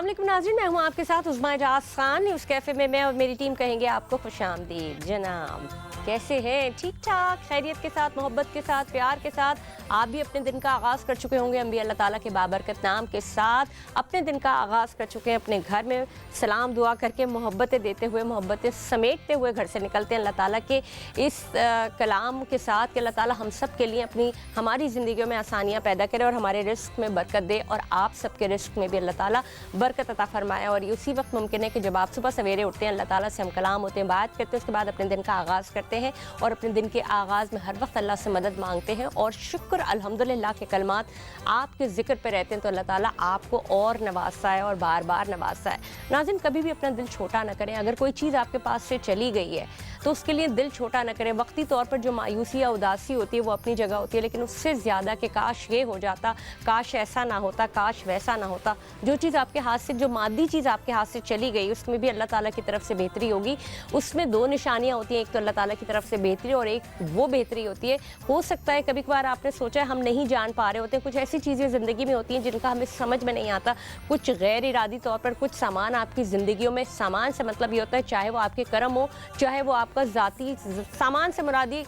अस्सलाम नाज़रीन, मैं हूँ आपके साथ उज़्मा एजाज़ खान। न्यूज़ कैफ़े में मैं और मेरी टीम कहेंगे आपको खुशामदीद। जनाब कैसे हैं? ठीक ठाक, खैरियत के साथ, मोहब्बत के साथ, प्यार के साथ आप भी अपने दिन का आगाज़ कर चुके होंगे। हम भी अल्लाह ताला के बाबरकत नाम के साथ अपने दिन का आगाज़ कर चुके हैं। अपने घर में सलाम दुआ करके मोहब्बतें देते हुए, मोहब्बतें समेटते हुए घर से निकलते हैं अल्लाह ताला के इस कलाम के साथ कि अल्लाह ताला हम सब के लिए हमारी ज़िंदगियों में आसानियाँ पैदा करे और हमारे रिस्क में बरकत दे और आप सबके रिस्क में भी अल्लाह ताला बरकत अता फरमाए। और ये उसी वक्त मुमकिन है कि जब आप सुबह सवेरे उठते हैं, अल्लाह ताला से हम कलाम होते हैं, बात करते हैं, उसके बाद अपने दिन का आगाज़ करते हैं और अपने दिन के आगाज़ में हर वक्त अल्लाह से मदद मांगते हैं और शुक्र अल्हम्दुलिल्लाह के कलमात आपके ज़िक्र पे रहते हैं तो अल्लाह ताला आपको और नवाजता है और बार बार नवाजता है। नाज़रीन, कभी भी अपना दिल छोटा ना करें। अगर कोई चीज़ आपके पास से चली गई है तो उसके लिए दिल छोटा ना करें। वक्ती तौर पर जो मायूसी या उदासी होती है वो अपनी जगह होती है, लेकिन उससे ज़्यादा कि काश ये हो जाता, काश ऐसा ना होता, काश वैसा ना होता। जो चीज़ आपके हाथ से, जो मादी चीज़ आपके हाथ से चली गई, उसमें भी अल्लाह ताला की तरफ से बेहतरी होगी। उसमें दो निशानियाँ होती हैं, एक तो अल्लाह ताला की तरफ से बेहतरी और एक वो बेहतरी होती है। हो सकता है कभी कभार आपने सोचा है हम नहीं जान पा रहे होते हैं, कुछ ऐसी चीज़ें ज़िंदगी में होती हैं जिनका हमें समझ में नहीं आता। कुछ गैर इरादी तौर पर कुछ सामान आपकी ज़िंदगियों में, सामान से मतलब ये होता है चाहे वो आपके कर्म हो, चाहे वो आपका ज़ाती सामान से मुरादी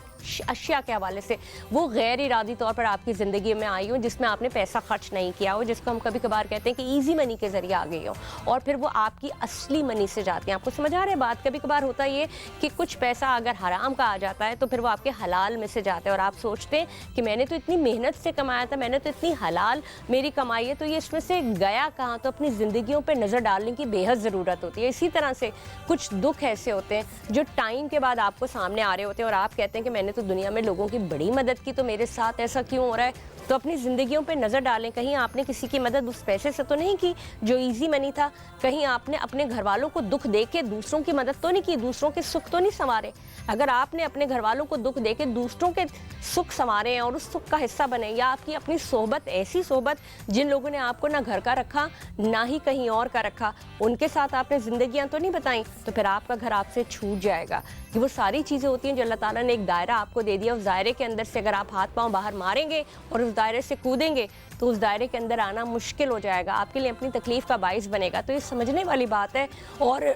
अशिया के हवाले से, वो गैर इरादी तौर पर आपकी ज़िंदगी में आई हो जिसमें आपने पैसा खर्च नहीं किया हो, जिसको हम कभी कभार कहते हैं कि ईजी मनी के ज़रिए आ गई हो और फिर वो आपकी असली मनी से जाती हैं। आपको समझ आ रहा है बात? कभी कभार होता ये कि कुछ पैसा अगर हराम का आ जाता है तो फिर वो आपके हलाल में से जाता है और आप सोचते हैं कि मैंने तो इतनी मेहनत से कमाया था, मैंने तो इतनी हलाल मेरी कमाई है, तो ये इसमें से गया कहाँ? तो अपनी ज़िंदगियों पर नज़र डालने की बेहद ज़रूरत होती है। इसी तरह से कुछ दुख ऐसे होते हैं जो टाइम के बाद आपको सामने आ रहे होते हैं और आप कहते हैं कि मैंने तो दुनिया में लोगों की बड़ी मदद की, तो मेरे साथ ऐसा क्यों हो रहा है? तो अपनी ज़िंदगियों पे नज़र डालें। कहीं आपने किसी की मदद उस पैसे से तो नहीं की जो इजी मनी था? कहीं आपने अपने घर वालों को दुख दे के दूसरों की मदद तो नहीं की, दूसरों के सुख तो नहीं संवारे? अगर आपने अपने घर वालों को दुख दे के दूसरों के सुख संवारे हैं और उस सुख का हिस्सा बने, या आपकी अपनी सोहबत, ऐसी सोहबत जिन लोगों ने आपको ना घर का रखा ना ही कहीं और का रखा, उनके साथ आपने ज़िंदगियाँ तो नहीं बताई, तो फिर आपका घर आपसे छूट जाएगा। कि वो सारी चीज़ें होती हैं जो अल्लाह ताला ने एक दायरा आपको दे दिया, उस दायरे के अंदर से अगर आप हाथ पांव बाहर मारेंगे और उस दायरे से कूदेंगे तो उस दायरे के अंदर आना मुश्किल हो जाएगा, आपके लिए अपनी तकलीफ़ का बाइस बनेगा। तो ये समझने वाली बात है और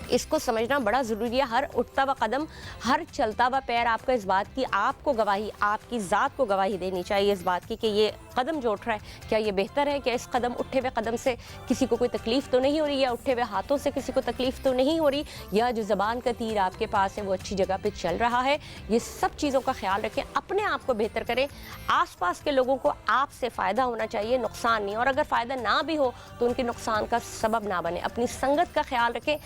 इसको समझना बड़ा ज़रूरी है। हर उठता हुआ कदम, हर चलता हुआ पैर आपका इस बात की, आपको गवाही, आपकी ज़ात को गवाही देनी चाहिए इस बात की कि ये कदम जो उठ रहा है क्या ये बेहतर है, क्या इस कदम, उठे हुए कदम से किसी को कोई तकलीफ़ तो नहीं हो रही, या उठे हुए हाथों से किसी को तकलीफ़ तो नहीं हो रही, या जो ज़बान का तीर आपके पास है वो अच्छी जगह पर चल रहा है। ये सब चीज़ों का ख्याल रखें, अपने आप को बेहतर करें। आसपास के लोगों को आपसे फ़ायदा होना चाहिए, नुकसान नहीं। और अगर फ़ायदा ना भी हो तो उनके नुकसान का सबब ना बने। अपनी संगत का ख्याल रखें।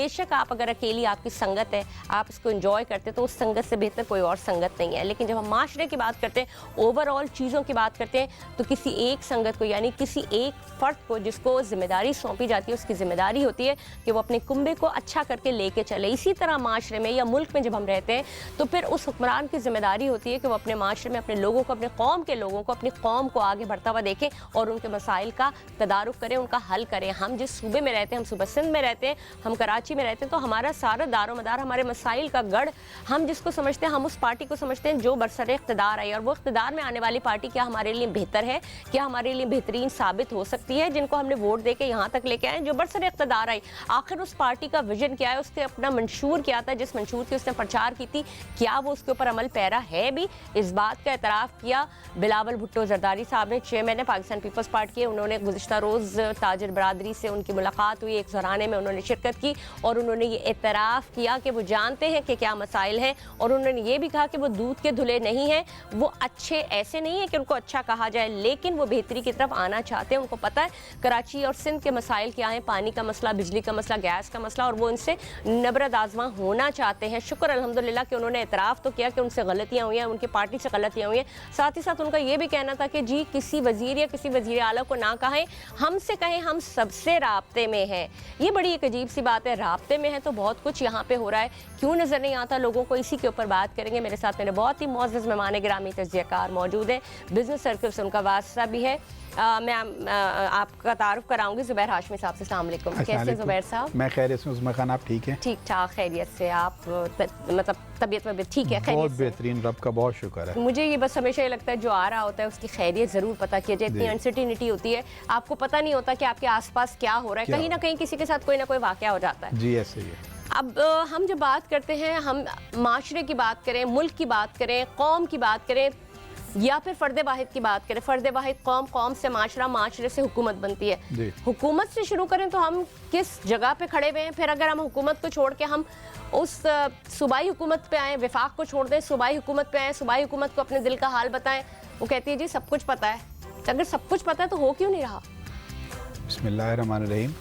बेशक आप अगर अकेली आपकी संगत है, आप इसको एंजॉय करते तो उस संगत से बेहतर कोई और संगत नहीं है। लेकिन जब हम माशरे की बात करते हैं, ओवरऑल चीज़ों की बात करते हैं, तो किसी एक संगत को, यानी किसी एक फ़र्द को जिसको जिम्मेदारी सौंपी जाती है, उसकी जिम्मेदारी होती है कि वो अपने कुंबे को अच्छा करके लेके चले। इसी तरह माशरे में या मुल्क में जब हम रहते हैं तो फिर उस हुक्मरान की जिम्मेदारी होती है कि वो अपने माशरे में अपने लोगों को, अपने कौम के लोगों को, अपनी कौम को आगे बढ़ता हुआ देखें और उनके मसाइल का तदारुक करें, उनका हल करें। हम जिस सूबे में रहते हैं, हम सूबा सिंध में रहते हैं, हम कराची में रहते हैं, तो हमारा सारा दारो मदार, हमारे मसाइल का गढ़, हम जिसको समझते हैं, हम उस पार्टी को समझते हैं जो बरसर इख्तिदार आई, और वो इख्तिदार में आने वाली पार्टी क्या हमारे लिए बेहतर है, क्या हमारे लिए बेहतरीन साबित हो सकती है, जिनको हमने वोट दे के यहाँ तक लेके आए, जो बरसर इख्तिदार आई, आखिर उस पार्टी का विजन क्या है, उसके अपना मंशूर क्या था, जिस मंशूर की उसने प्रचार की थी, क्या वो उसके ऊपर अमल पैरा है भी? इस बात का एतराफ़ किया बिलावल भुट्टो जरदारी साहब ने, चेयरमैन है पाकिस्तान पीपल्स पार्टी के। उन्होंने गुज़िश्ता रोज़ ताजर बरादरी से उनकी मुलाकात हुई, एक ज़राने में उन्होंने शिरकत की और उन्होंने ये एतराफ़ किया कि वो जानते हैं कि क्या मसाइल हैं, और उन्होंने ये भी कहा कि वो दूध के धुले नहीं हैं, वो अच्छे ऐसे नहीं है कि उनको अच्छा कहा जाए, लेकिन वो बेहतरी की तरफ आना चाहते हैं। उनको पता है कराची और सिंध के मसाइल क्या हैं, पानी का मसला, बिजली का मसला, गैस का मसला, और वो इनसे नबरद आज़मा होना चाहते हैं। शुक्र अल्हम्दुलिल्लाह कि उन्होंने एतराफ़ तो किया कि उनसे गलतियाँ हुई हैं, उनकी पार्टी से गलतियाँ हुई हैं। साथ ही साथ उनका ये भी कहना था कि जी किसी वज़ीर या किसी वज़ीर आला को ना कहें, हमसे कहें, हम सबसे राब्ते में हैं। ये बड़ी एक अजीब सी बात है, राब्ते में हैं तो बहुत कुछ यहाँ पे हो रहा है, क्यों नज़र नहीं आता लोगों को, इसी के ऊपर बात करेंगे। मेरे साथ मेरे बहुत ही मौजूद मेहमान गिरामी तजज़ियाकार मौजूद हैं, बिजनेस सर्कल से उनका वास्ता भी है। मैं आपका तारुफ कराऊंगी ज़ुबैर हाशमी साहब से। अस्सलाम वालेकुम, कैसे हैं ज़ुबैर साहब? मैं खैरियत से, उस्मा खान आप ठीक हैं? ठीक ठाक खैरियत से। आप मतलब तबीयत में ठीक है? बहुत बेहतरीन, रब का बहुत शुक्र है। मुझे ये बस हमेशा ये लगता है जो आ रहा होता है उसकी खैरियत ज़रूर पता किया जाए। इतनी अनसर्टिनिटी होती है, आपको पता नहीं होता कि आपके आसपास क्या हो रहा है, कहीं ना कहीं किसी के साथ कोई ना कोई वाक़या हो जाता है। जी ऐसे ही है। अब हम जब बात करते हैं, हम माशरे की बात करें, मुल्क की बात करें, कौम की बात करें या फिर फ़र्द वाहिद की बात करें, फ़र्द वाहिद कौम, कौम से माशरा, माशरे से हुकूमत बनती है। हुकूमत से शुरू करें तो हम किस जगह पे खड़े हुए हैं, फिर अगर हम हुकूमत को छोड़ के हम उस सूबाई हुकूमत पे आएँ, वफाक को छोड़ दें, सूबाई हुकूमत पे आएँ, सूबाई हुकूमत को अपने दिल का हाल बताएं, वो कहती है जी सब कुछ पता है। अगर सब कुछ पता है तो हो क्यों नहीं रहा? बिस्मिल्लाहिर्रहमानिर्रहीम।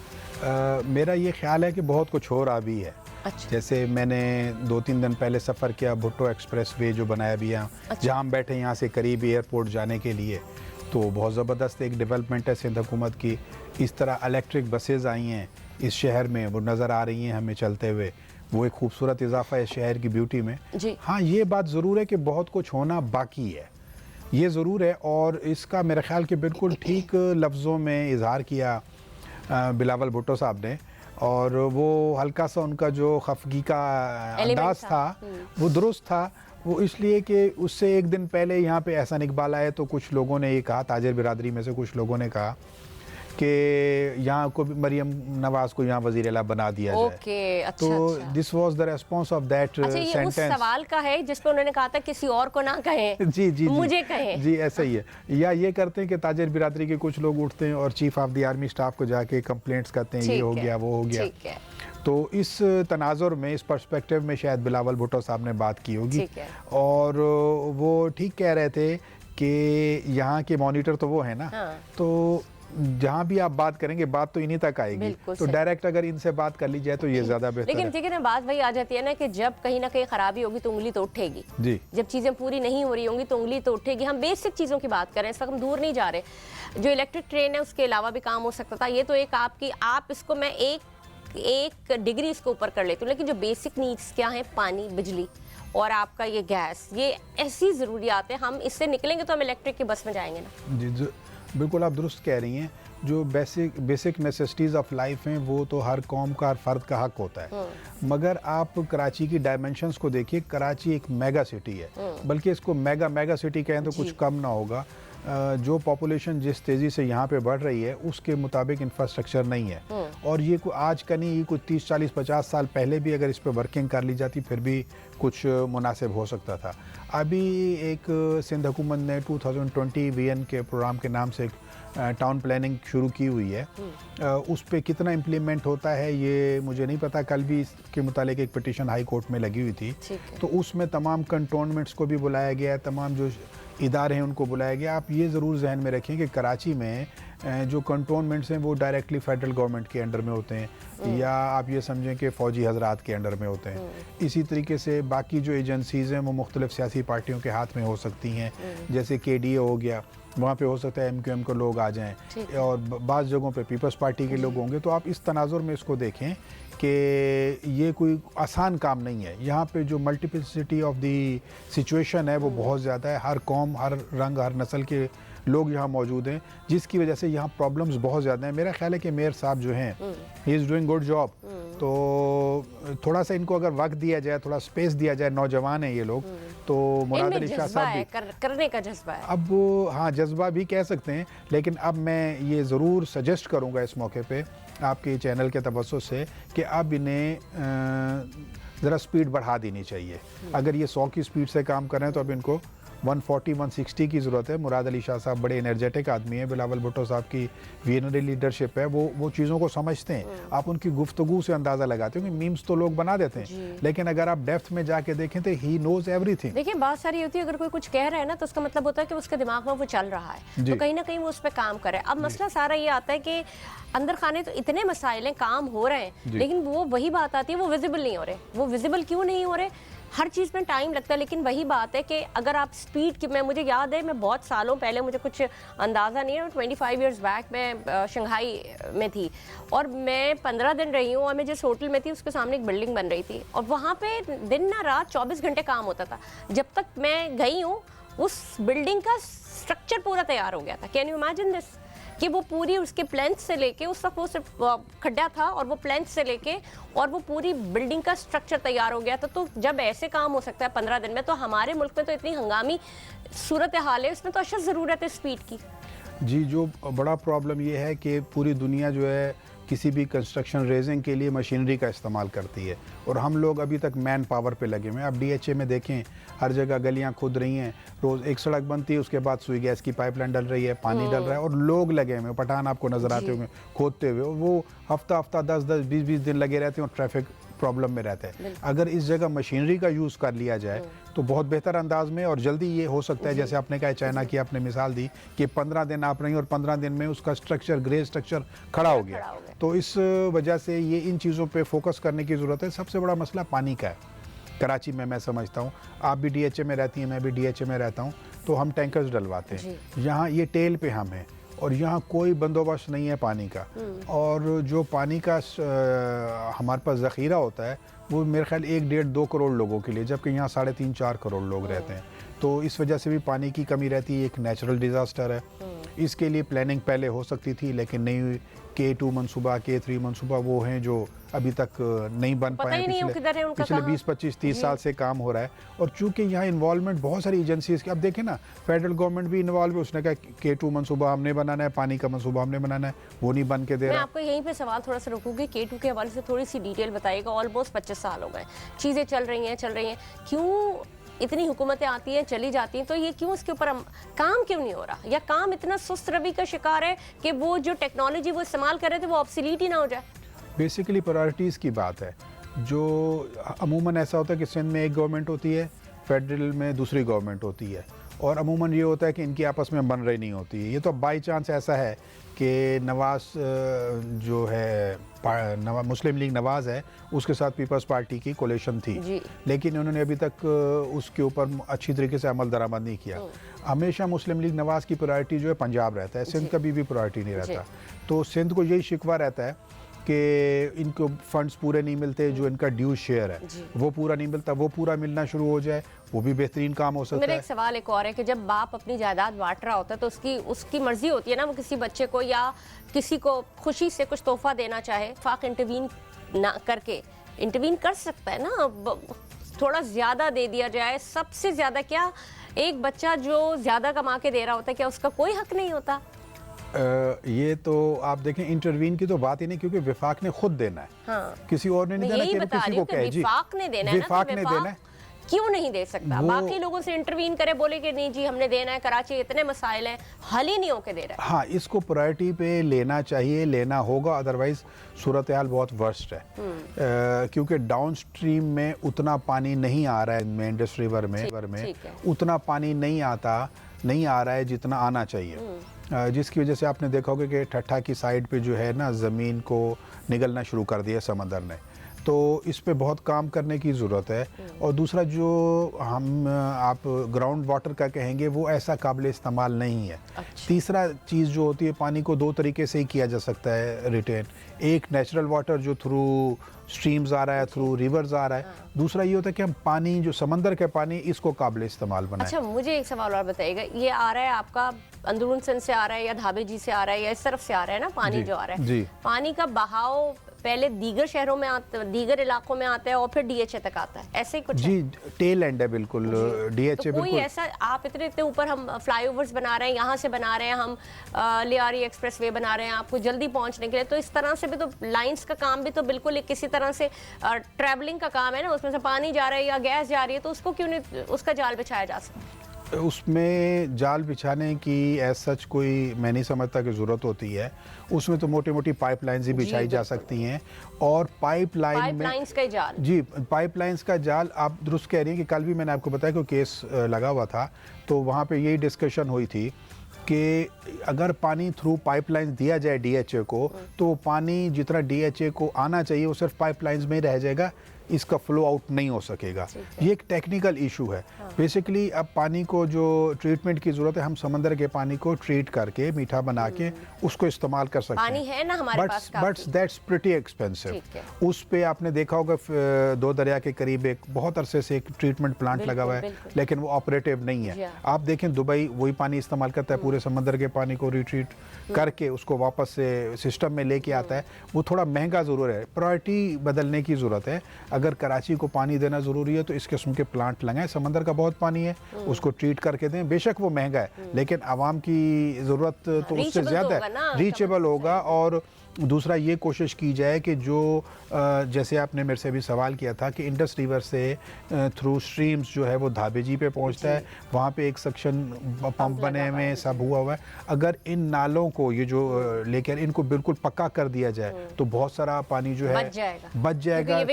मेरा ये ख्याल है कि बहुत कुछ हो रहा भी है। अच्छा। जैसे मैंने 2-3 दिन पहले सफ़र किया भुट्टो एक्सप्रेस वे जो बनाया भी यहाँ, अच्छा। जहाँ हम बैठे यहाँ से करीब एयरपोर्ट जाने के लिए, तो बहुत ज़बरदस्त एक डेवलपमेंट है सिंध हुकूमत की। इस तरह इलेक्ट्रिक बसेज़ आई हैं इस शहर में, वो नज़र आ रही हैं हमें चलते हुए, वो एक खूबसूरत इजाफा है शहर की ब्यूटी में जी। हाँ, ये बात ज़रूर है कि बहुत कुछ होना बाकी है, ये ज़रूर है। और इसका मेरा ख्याल कि बिल्कुल ठीक लफ्ज़ों में इजहार किया बिलावल भुट्टो साहब ने, और वो हल्का सा उनका जो खफगी का अंदाज था वो दुरुस्त था। वो इसलिए कि उससे एक दिन पहले यहाँ पे एहसान इकबाल आए तो कुछ लोगों ने ये कहा, ताजिर बिरादरी में से कुछ लोगों ने कहा कि यहाँ को मरियम नवाज को यहाँ वज़ीर आला बना दिया जाए। अच्छा, तो this was the response of that sentence. उस सवाल का है जिस पे उन्होंने कहा था किसी और को ना कहें, जी मुझे कहें। जी ऐसा ही है। या ये करते हैं कि ताजिर बिरादरी के कुछ लोग उठते हैं और chief of the army staff को जाके कंप्लेंट्स करते हैं, ये हो गया वो हो गया। तो इस तनाजुर में, इस पर्सपेक्टिव में शायद बिलावल भुट्टो साहब ने बात की होगी, और वो ठीक कह रहे थे कि यहाँ के मॉनिटर तो वो है ना। हाँ। तो जहाँ भी आप बात करेंगे बात तो इन्हीं तक आएगी, तो डायरेक्ट अगर इनसे बात कर ली जाए तो ये ज्यादा बेहतर है। लेकिन ठीक है ना, बात वही आ जाती है ना कि जब कहीं ना कहीं खराबी होगी तो उंगली तो उठेगी। जी। जब चीजें पूरी नहीं हो रही होंगी तो उंगली तो उठेगी। हम बेसिक चीजों की बात करें, इस वक्त हम दूर नहीं जा रहे। जो इलेक्ट्रिक ट्रेन है उसके अलावा भी काम हो सकता था। ये तो एक आपकी, आप इसको मैं एक डिग्री इसको ऊपर कर लेती हूँ, लेकिन जो बेसिक नीड्स क्या है, पानी, बिजली और आपका ये गैस, ये ऐसी ज़रूरियात है, हम इससे निकलेंगे तो हम इलेक्ट्रिक की बस में जाएंगे ना। जी बिल्कुल आप दुरुस्त कह रही हैं। जो बेसिक नेसेसिटीज़ ऑफ लाइफ हैं वो तो हर कौम का, हर फर्द का हक होता है, मगर आप कराची की डायमेंशंस को देखिए। कराची एक मेगा सिटी है, बल्कि इसको मेगा सिटी कहें तो कुछ कम ना होगा। जो पॉपुलेशन जिस तेज़ी से यहाँ पे बढ़ रही है उसके मुताबिक इंफ्रास्ट्रक्चर नहीं है, और ये आज का नहीं, ये कुछ 30, 40, 50 साल पहले भी अगर इस पर वर्किंग कर ली जाती फिर भी कुछ मुनासिब हो सकता था। अभी एक सिंध हुकूमत ने 2020 विजन के प्रोग्राम के नाम से टाउन प्लानिंग शुरू की हुई है। उस पर कितना इम्प्लीमेंट होता है ये मुझे नहीं पता। कल भी इसके मुतालिक एक पिटीशन हाई कोर्ट में लगी हुई थी, तो उसमें तमाम कंटोनमेंट्स को भी बुलाया गया, तमाम जो इदारे हैं उनको बुलाया गया। आप ये ज़रूर जहन में रखें कि कराची में जो कंटोनमेंट्स हैं वो डायरेक्टली फेडरल गवर्नमेंट के अंडर में होते हैं, या आप ये समझें कि फ़ौजी हजरात के अंडर में होते हैं। इसी तरीके से बाकी जो एजेंसीज़ हैं वो मुख्तलिफ सियासी पार्टियों के हाथ में हो सकती हैं, जैसे KDA हो गया, वहाँ पे हो सकता है MQM के लोग आ जाएं, और बाज़ जगहों पे पीपल्स पार्टी के लोग होंगे। तो आप इस तनाजुर में इसको देखें कि ये कोई आसान काम नहीं है। यहाँ पे जो मल्टीप्लिसिटी ऑफ दी सिचुएशन है वो बहुत ज़्यादा है। हर कौम, हर रंग, हर नस्ल के लोग यहाँ मौजूद हैं, जिसकी वजह से यहाँ प्रॉब्लम्स बहुत ज़्यादा हैं। मेरा ख्याल है कि मेयर साहब जो हैं, he is doing good job. तो थोड़ा सा इनको अगर वक्त दिया जाए, थोड़ा स्पेस दिया जाए, नौजवान हैं ये लोग, तो मुराद अली शाह साहब भी करने का जज्बा है। अब हाँ, जज्बा भी कह सकते हैं, लेकिन अब मैं ये ज़रूर सजेस्ट करूँगा इस मौके पे आपके चैनल के तवज्जुह से कि अब इन्हें ज़रा स्पीड बढ़ा देनी चाहिए। अगर ये 100 की स्पीड से काम कर रहे हैं तो अब इनको 140-160 की ज़रूरत है। मुराद अली शाह साहब बड़े एनर्जेटिक आदमी हैं, बिलावल भुट्टो साहब की विजनरी लीडरशिप है, वो चीज़ों को समझते हैं। आप उनकी गुफ्तगू से अंदाज़ा लगाते हो कि मीम्स तो लोग बना देते हैं, लेकिन अगर आप डेप्थ में जाके देखें तो ही नोज एवरीथिंग। देखिए बात सारी होती है, अगर कोई कुछ कह रहा है ना तो उसका मतलब होता है कि उसके दिमाग में वो चल रहा है, तो कहीं ना कहीं वो उस पर काम करे। अब मसला सारा ये आता है कि अंदर खाने तो इतने मसाइल हैं, काम हो रहे हैं, लेकिन वो वही बात आती है, वो विजिबल नहीं हो रहे। वो विजिबल क्यों नहीं हो रहे? हर चीज़ में टाइम लगता है, लेकिन वही बात है कि अगर आप स्पीड की, मैं मुझे याद है मैं बहुत सालों पहले, मुझे कुछ अंदाज़ा नहीं है, 25 इयर्स बैक मैं शंघाई में थी और मैं 15 दिन रही हूँ और मैं जिस होटल में थी उसके सामने एक बिल्डिंग बन रही थी और वहाँ पे दिन ना रात 24 घंटे काम होता था। जब तक मैं गई हूँ उस बिल्डिंग का स्ट्रक्चर पूरा तैयार हो गया था। कैन यू इमेजिन दिस, कि वो पूरी उसके प्लेंथ से लेके, उस वक्त वो सिर्फ खड्डा था और वो प्लेंथ से लेके और वो पूरी बिल्डिंग का स्ट्रक्चर तैयार हो गया था। तो जब ऐसे काम हो सकता है 15 दिन में, तो हमारे मुल्क में तो इतनी हंगामी सूरत हाल है, उसमें तो अशद ज़रूरत है स्पीड की। जी, जो बड़ा प्रॉब्लम ये है कि पूरी दुनिया जो है किसी भी कंस्ट्रक्शन रेजिंग के लिए मशीनरी का इस्तेमाल करती है और हम लोग अभी तक मैन पावर पे लगे हुए हैं। अब डीएचए में देखें, हर जगह गलियां खुद रही हैं, रोज़ एक सड़क बनती है, उसके बाद सुई गैस की पाइपलाइन डल रही है, पानी डल रहा है और लोग लगे हुए हैं। पठान आपको नज़र आते होंगे खोदते हुए, वो हफ्ता 10-10 20-20 दिन लगे रहते हैं और ट्रैफिक प्रॉब्लम में रहता है। अगर इस जगह मशीनरी का यूज़ कर लिया जाए तो बहुत बेहतर अंदाज में और जल्दी ये हो सकता है। जैसे आपने कहा चाइना की आपने मिसाल दी कि 15 दिन आप रही और 15 दिन में उसका स्ट्रक्चर, ग्रे स्ट्रक्चर खड़ा हो गया। तो इस वजह से ये इन चीज़ों पे फोकस करने की ज़रूरत है। सबसे बड़ा मसला पानी का है कराची में, मैं समझता हूँ। आप भी डीएचए में रहती हैं, मैं भी डीएचए में रहता हूँ, तो हम टैंकर्स डलवाते हैं। यहाँ ये टेल पे हम हैं और यहाँ कोई बंदोबस्त नहीं है पानी का, और जो पानी का हमारे पास ज़ख़ीरा होता है वो मेरे ख्याल 1-1.5-2 करोड़ लोगों के लिए, जबकि यहाँ 3.5-4 करोड़ लोग रहते हैं। तो इस वजह से भी पानी की कमी रहती है। एक नेचुरल डिज़ास्टर है, इसके लिए प्लानिंग पहले हो सकती थी लेकिन नहीं हुई। K2 मनसूबा, K3 मनसूबा वो हैं जो अभी तक नहीं बन पाए। पिछले 20-25-30 साल से काम हो रहा है और चूंकि यहाँ इन्वॉल्वमेंट बहुत सारी एजेंसीज की, अब देखें ना, फेडरल गवर्नमेंट भी इन्वॉल्व है। उसने कहा K2 मनसूबा हमने बनाना है, पानी का मनसूबा हमने बनाना है, वो नहीं बन के दे रहा। मैं आपको यहीं पे सवाल थोड़ा सा रुकूंगी, K2 के हवाले से थोड़ी सी डिटेल बताइएगा। ऑलमोस्ट 25 साल हो गए, चीज़ें चल रही हैं, क्यों इतनी हुकूमतें आती हैं चली जाती हैं, तो ये क्यों, इसके ऊपर काम क्यों नहीं हो रहा, या काम इतना सुस्त रवि का शिकार है कि वो जो टेक्नोलॉजी वो इस्तेमाल कर रहे थे वो ऑब्सोलीट ही ना हो जाए? बेसिकली प्रायोरिटीज़ की बात है। जो अमूमन ऐसा होता है कि सिंध में एक गवर्नमेंट होती है, फेडरल में दूसरी गवर्नमेंट होती है, और अमूमन ये होता है कि इनकी आपस में बन रही नहीं होती है। ये तो बाई चांस ऐसा है कि नवाज़ जो है मुस्लिम लीग नवाज़ है, उसके साथ पीपल्स पार्टी की कोलिशन थी, लेकिन उन्होंने अभी तक उसके ऊपर अच्छी तरीके से अमल दरामद नहीं किया। हमेशा मुस्लिम लीग नवाज़ की प्रायोरिटी जो है पंजाब रहता है, सिंध कभी भी प्रायोरिटी नहीं रहता। तो सिंध को यही शिकवा रहता है कि इनको फंड्स पूरे नहीं मिलते, जो इनका ड्यू शेयर है वो पूरा नहीं मिलता। वो पूरा मिलना शुरू हो जाए, वो भी बेहतरीन काम हो सकता है। मेरा एक सवाल एक और है कि जब बाप अपनी जायदाद बांट रहा होता है तो उसकी मर्जी होती है ना, वो किसी बच्चे को या किसी को खुशी से कुछ तोहफा देना चाहे, फाक इंटरवीन ना करके इंटरवीन कर सकता है ना, थोड़ा ज़्यादा दे दिया जाए। सबसे ज़्यादा क्या, एक बच्चा जो ज़्यादा कमा के दे रहा होता है, क्या उसका कोई हक नहीं होता? ये तो आप देखें, इंटरवीन की तो बात ही नहीं, क्योंकि विफाक ने खुद देना है। हाँ। किसी और ने नहीं देना, कि किसी को कहे जी विफाक ने देना है, विफाक ने देना है, क्यों नहीं दे सकता? बाकी लोगों से इंटरवीन करे, बोले कि नहीं जी हमने देना है, कराची इतने मसाइल हैं, हल ही नहीं होके दे रहा है। हाँ, इसको प्रायोरिटी पे लेना चाहिए, लेना होगा, अदरवाइज सूरत हाल बहुत वर्स्ट है। क्योंकि डाउन स्ट्रीम में उतना पानी नहीं आ रहा है, इंडस रिवर में उतना पानी नहीं आ रहा है जितना आना चाहिए, जिसकी वजह से आपने देखा होगा कि ठट्ठा की साइड पे जो है ना, ज़मीन को निगलना शुरू कर दिया समंदर ने। तो इस पे बहुत काम करने की ज़रूरत है। और दूसरा जो आप ग्राउंड वाटर का कहेंगे, वो ऐसा काबिल इस्तेमाल नहीं है। तीसरा चीज़ जो होती है, पानी को 2 तरीके से ही किया जा सकता है रिटेन। एक नेचुरल वाटर जो थ्रू स्ट्रीम्स आ रहा है, थ्रू रिवर्स आ रहा है। दूसरा ये होता है कि हम पानी, जो समंदर का पानी, इसको काबिल इस्तेमाल बनाएं। अच्छा, मुझे एक सवाल और बताइएगा, ये आ रहा है आपका अंदरून सिंध से आ रहा है या धाबे जी से आ रहा है या इस तरफ से आ रहा है ना पानी, जो आ रहा है, पानी का बहाव पहले दीगर शहरों में आता है, दीगर इलाकों में आता है और फिर डीएचए तक आता है, ऐसे ही कुछ जी है? टेल एंड है बिल्कुल डीएचए। तो कोई ऐसा, आप इतने ऊपर हम फ्लाईओवर्स बना रहे हैं, यहाँ से बना रहे हैं हम, लियारी एक्सप्रेस वे बना रहे हैं आपको जल्दी पहुँचने के लिए, तो इस तरह से भी तो लाइंस का काम भी तो बिल्कुल किसी तरह से ट्रैवलिंग का काम है ना, उसमें से पानी जा रहा है या गैस जा रही है, तो उसको क्यों नहीं उसका जाल बिछाया जा सकता? उसमें जाल बिछाने की एज सच कोई मैं नहीं समझता कि ज़रूरत होती है। उसमें तो मोटी मोटी पाइपलाइंस ही बिछाई जा सकती हैं, और पाइपलाइंस का जाल, जी पाइपलाइंस का जाल, आप दुरुस्त कह रही हैं कि कल भी मैंने आपको बताया कि केस लगा हुआ था, तो वहाँ पे यही डिस्कशन हुई थी कि अगर पानी थ्रू पाइपलाइंस दिया जाए डीएचए को, तो पानी जितना डीएचए को आना चाहिए वो सिर्फ पाइपलाइंस में ही रह जाएगा, इसका फ्लो आउट नहीं हो सकेगा। ये एक टेक्निकल इशू है। बेसिकली अब पानी को जो ट्रीटमेंट की ज़रूरत है, हम समंदर के पानी को ट्रीट करके मीठा बना के उसको इस्तेमाल कर सकते पानी हैं। है ना हमारे पास बट दैट्स प्रिटी एक्सपेंसिव। उस पे आपने देखा होगा दो दरिया के करीब एक बहुत अरसे से एक ट्रीटमेंट प्लांट लगा हुआ है, लेकिन वो ऑपरेटिव नहीं है। आप देखें दुबई वही पानी इस्तेमाल करता है, पूरे समंदर के पानी को रिट्रीट करके उसको वापस से सिस्टम में लेके आता है। वो थोड़ा महंगा ज़रूर है, प्रायोरिटी बदलने की ज़रूरत है। अगर कराची को पानी देना ज़रूरी है तो इस किस्म के प्लांट लगाएं। समंदर का बहुत पानी है, उसको ट्रीट करके दें। बेशक वो महंगा है, लेकिन आवाम की ज़रूरत तो उससे ज़्यादा है, रीचेबल होगा। और दूसरा ये कोशिश की जाए कि जो जैसे आपने मेरे से भी सवाल किया था कि इंडस रिवर से थ्रू स्ट्रीम्स जो है वो धाबेजी पे पहुंचता है, वहाँ पे एक सक्शन पंप बने हुए सब हुआ है। अगर इन नालों को ये जो लेकर इनको बिल्कुल पक्का कर दिया जाए तो बहुत सारा पानी जो है बच जाएगा।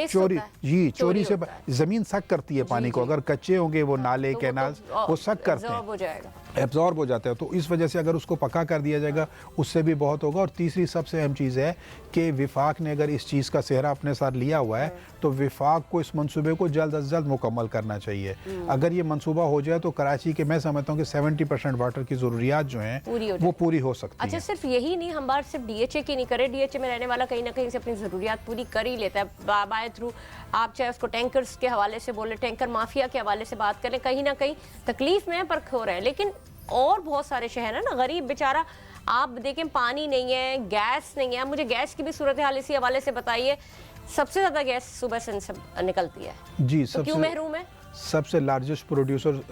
चोरी से ज़मीन सक करती है पानी को। अगर कच्चे होंगे वो नाले कैनाल वो सक करते हैं, एब्जॉर्ब हो जाता है। तो इस वजह से अगर उसको पक्का कर दिया जाएगा उससे भी बहुत होगा। और तीसरी सबसे अहम चीज़ है कि विफाक ने अगर इस चीज़ का सेहरा अपने साथ लिया हुआ है तो विफाक को इस मंसूबे को जल्द अज जल्द मुकम्मल करना चाहिए। अगर ये मंसूबा हो जाए तो कराची के मैं समझता हूँ कि 70% वाटर की ज़रूरियात जो हैं वो पूरी हो सकती है। अच्छा, सिर्फ यही नहीं, हम बात सिर्फ DHA की नहीं करें। DHA में रहने वाला कहीं ना कहीं से अपनी ज़रूरियात पूरी कर ही लेता है बाय थ्रू, आप चाहे उसको टैंकर्स के हवाले से बोले, टैंकर माफिया के हवाले से बात करें, कहीं ना कहीं तकलीफ में पर खो रहे हैं। लेकिन और बहुत सारे शहर है ना, गरीब बेचारा, आप देखें पानी नहीं है, गैस नहीं है। मुझे गैस की भी सूरत हाल इसी हवाले से बताइए। सबसे ज़्यादा गैस सुबह से निकलती है जी, तो क्यों महरूम है? सबसे largest producer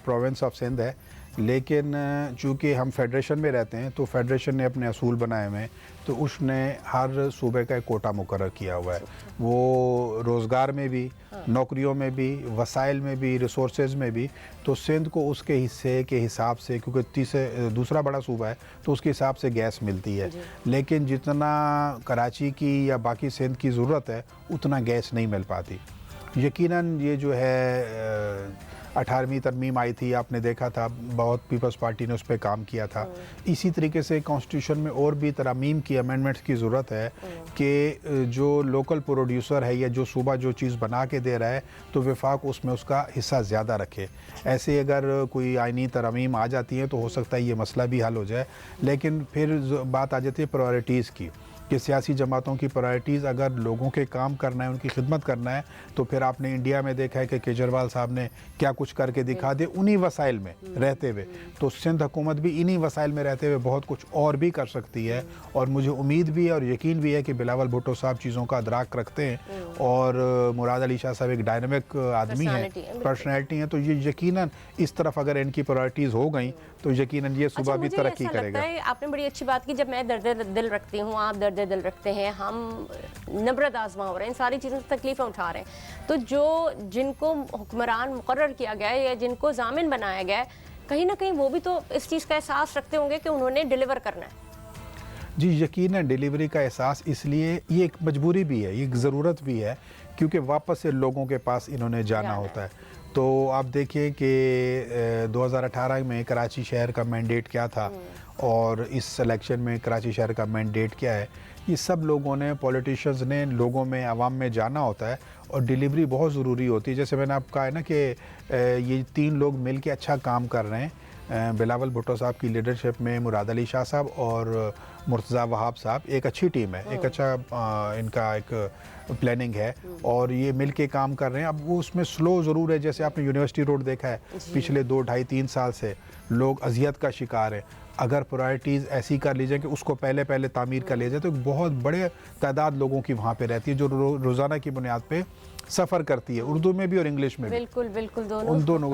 province of Sindh है, लेकिन चूँकि हम फेडरेशन में रहते हैं तो फेडरेशन ने अपने असूल बनाए हुए हैं, तो उसने हर सूबे का एक कोटा मुकर्रर किया हुआ है। वो रोज़गार में भी, नौकरियों में भी, वसाइल में भी, रिसोर्सेज में भी। तो सिंध को उसके हिस्से के हिसाब से, क्योंकि दूसरा बड़ा सूबा है तो उसके हिसाब से गैस मिलती है, लेकिन जितना कराची की या बाकी सिंध की ज़रूरत है उतना गैस नहीं मिल पाती। यकीनन ये जो है 18वीं तरमीम आई थी, आपने देखा था, बहुत पीपल्स पार्टी ने उस पर काम किया था। इसी तरीके से कॉन्स्टिट्यूशन में और भी तरमीम की, अमेंडमेंट्स की ज़रूरत है कि जो लोकल प्रोड्यूसर है या जो सूबा जो चीज़ बना के दे रहा है तो विफाक उसमें उसका हिस्सा ज़्यादा रखे। ऐसे अगर कोई आइनी तरमीम आ जाती है तो हो सकता है ये मसला भी हल हो जाए। लेकिन फिर बात आ जाती है प्रायोरिटीज़ की, कि सियासी जमातों की प्रायोरिटीज़ अगर लोगों के काम करना है, उनकी खिदमत करना है, तो फिर आपने इंडिया में देखा है कि केजरीवाल साहब ने क्या कुछ करके दिखा दिया उन्हीं वसाइल में रहते हुए। तो सिंध हुकूमत भी इन्हीं वसाइल में रहते हुए बहुत कुछ और भी कर सकती है। और मुझे उम्मीद भी है और यकीन भी है कि बिलावल भुट्टो साहब चीज़ों का अदराक रखते हैं और मुराद अली शाह साहब एक डायनामिक आदमी हैं, पर्सनैलिटी हैं। तो ये यकीनन इस तरफ अगर इनकी प्रायोरिटीज़ हो गई तो यकीनन ये सूबा भी तरक्की करेगा। आपने बड़ी अच्छी बात की। जब मैं दर्द दिल रखती हूँ, आप दर्द दिल रखते हैं, हम नबरत आजमा हो रहे हैं, इन सारी चीज़ों से तकलीफ़ें उठा रहे हैं, तो जो जिनको हुक्मरान मुकर्रर किया गया है या जिनको जामिन बनाया गया है, कहीं ना कहीं वो भी तो इस चीज़ का एहसास रखते होंगे कि उन्होंने डिलीवर करना है। जी, यकीनन डिलीवरी का एहसास, इसलिए ये एक मजबूरी भी है, ये एक ज़रूरत भी है, क्योंकि वापस से लोगों के पास इन्होंने जाना होता है। तो आप देखिए कि 2018 में कराची शहर का मैंडेट क्या था और इस सिलेक्शन में कराची शहर का मैंडेट क्या है। ये सब लोगों ने, पॉलिटिशियंस ने लोगों में, आवाम में जाना होता है और डिलीवरी बहुत ज़रूरी होती है। जैसे मैंने आपको कहा है ना कि ये 3 लोग मिल के अच्छा काम कर रहे हैं। बिलावल भुट्टो साहब की लीडरशिप में मुराद अली शाह साहब और मुर्तज़ा वहाब साहब, एक अच्छी टीम है, एक अच्छा इनका एक प्लानिंग है और ये मिल के काम कर रहे हैं। अब वो उसमें स्लो ज़रूर है। जैसे आपने यूनिवर्सिटी रोड देखा है, पिछले 2, 2.5, 3 साल से लोग अजियत का शिकार हैं। अगर प्रायोरिटीज़ ऐसी कर ली जाए कि उसको पहले तामीर कर लिया जाए तो बहुत बड़े तादाद लोगों की वहाँ पे रहती है जो रोज़ाना की बुनियाद पे सफ़र करती है, उर्दू में भी और इंग्लिश में भी। बिल्कुल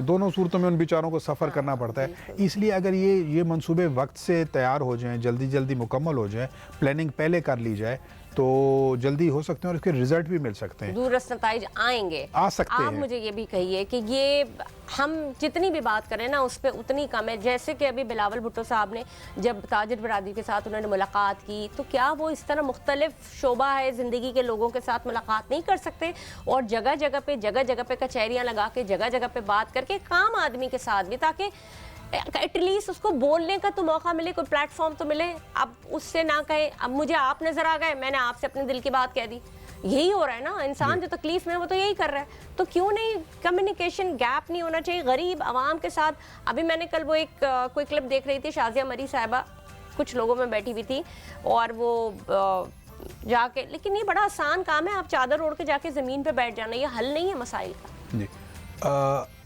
दोनों सूरतों में उन बेचारों को सफ़र करना पड़ता है। इसलिए अगर ये मंसूबे वक्त से तैयार हो जाएं, जल्दी मुकम्मल हो जाए, प्लानिंग पहले कर ली जाए तो जल्दी हो सकते हैं और इसके रिजल्ट भी मिल सकते हैं, दूरदर्श नताइज आएंगे, आ सकते हैं। आप मुझे ये भी कहिए कि ये हम जितनी भी बात करें ना उस पर उतनी कम है। जैसे कि अभी बिलावल भुट्टो साहब ने जब ताजिर बरादरी के साथ उन्होंने मुलाकात की, तो क्या वो इस तरह मुख्तलिफ शोबा है ज़िंदगी के लोगों के साथ मुलाकात नहीं कर सकते और जगह जगह पे कचहरियाँ लगा के, जगह जगह पे बात करके काम आदमी के साथ भी, ताकि एटलीस्ट उसको बोलने का तो मौका मिले, कोई प्लेटफॉर्म तो मिले। अब उससे ना कहे अब मुझे आप नज़र आ गए, मैंने आपसे अपने दिल की बात कह दी, यही हो रहा है ना, इंसान जो तकलीफ में है वो तो यही कर रहा है। तो क्यों नहीं कम्युनिकेशन गैप नहीं होना चाहिए गरीब आवाम के साथ। अभी मैंने कल वो एक कोई क्लिप देख रही थी, शाजिया मरी साहिबा कुछ लोगों में बैठी हुई थी और वो जाके, लेकिन ये बड़ा आसान काम है, आप चादर ओढ़ के जाके ज़मीन पे बैठ जाना, ये हल नहीं है मसाइल का। जी